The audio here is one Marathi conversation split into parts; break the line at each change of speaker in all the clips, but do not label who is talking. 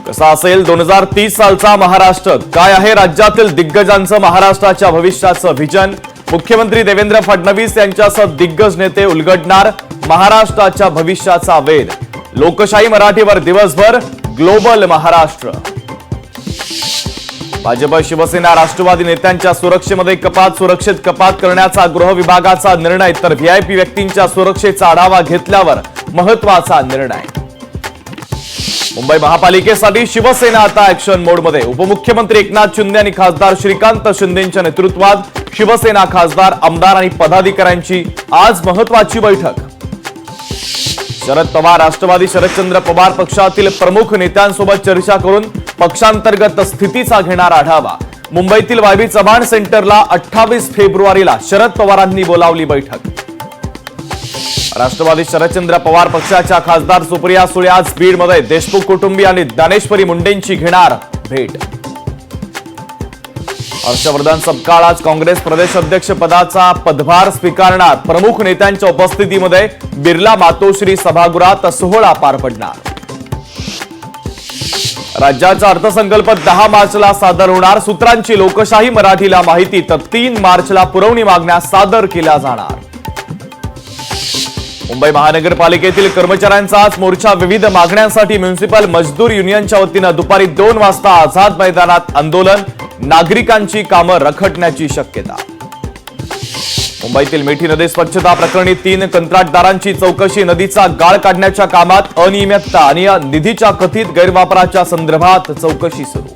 कसा असेल 2030 सालचा महाराष्ट्र? काय आहे राज्यातील दिग्गजांचं महाराष्ट्राच्या भविष्याचं व्हिजन? मुख्यमंत्री देवेंद्र फडणवीस यांच्यासह दिग्गज नेते उलगडणार महाराष्ट्राच्या भविष्याचा वेध. लोकशाही मराठीवर दिवसभर ग्लोबल महाराष्ट्र. भाजप शिवसेना राष्ट्रवादी नेत्यांच्या सुरक्षेमध्ये कपात, सुरक्षित कपात करण्याचा गृह विभागाचा निर्णय, तर व्हीआयपी व्यक्तींच्या सुरक्षेचा आढावा घेतल्यावर महत्त्वाचा निर्णय. मुंबई महापालिकेसाठी शिवसेना आता ऍक्शन मोडमध्ये. उपमुख्यमंत्री एकनाथ शिंदे आणि खासदार श्रीकांत शिंदेंच्या नेतृत्वात शिवसेना खासदार, आमदार आणि पदाधिकाऱ्यांची आज महत्त्वाची बैठक. शरद पवार राष्ट्रवादी, शरदचंद्र पवार पक्षातील प्रमुख नेत्यांसोबत चर्चा करून पक्षांतर्गत स्थितीचा घेणार आढावा. मुंबईतील वायबी चव्हाण सेंटरला 28 फेब्रुवारीला शरद पवारांनी बोलावली बैठक. राष्ट्रवादी शरदचंद्र पवार पक्षाच्या खासदार सुप्रिया सुळे आज बीडमध्ये देशमुख कुटुंबीय आणि ज्ञानेश्वरी मुंडेंची घेणार भेट. हर्षवर्धन सपकाळ आज काँग्रेस प्रदेश अध्यक्ष पदाचा पदभार स्वीकारणार. प्रमुख नेत्यांच्या उपस्थितीमध्ये बिर्ला मातोश्री सभागृहात सोहळा पार पडणार. राज्याचा अर्थसंकल्प 10 मार्चला सादर होणार. सूत्रांची लोकशाही मराठीला माहिती, तर 3 मार्चला पुरवणी मागण्या सादर केल्या जाणार. मुंबई महानगरपालिकेतील कर्मचाऱ्यांचा आज मोर्चा. विविध मागण्यांसाठी म्युनिसिपल मजदूर युनियनच्या वतीनं दुपारी 2 वाजता आझाद मैदानात आंदोलन. नागरिकांची कामं रखडण्याची शक्यता. मुंबईतील मिठी नदी स्वच्छता प्रकरणी 3 कंत्राटदारांची चौकशी. नदीचा गाळ काढण्याच्या कामात अनियमितता आणि निधीच्या कथित गैरवापराच्या संदर्भात चौकशी सुरू.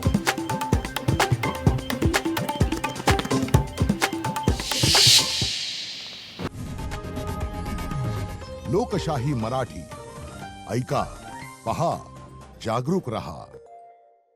लोकशाही मराठी ऐका, पहा, जागरूक रहा.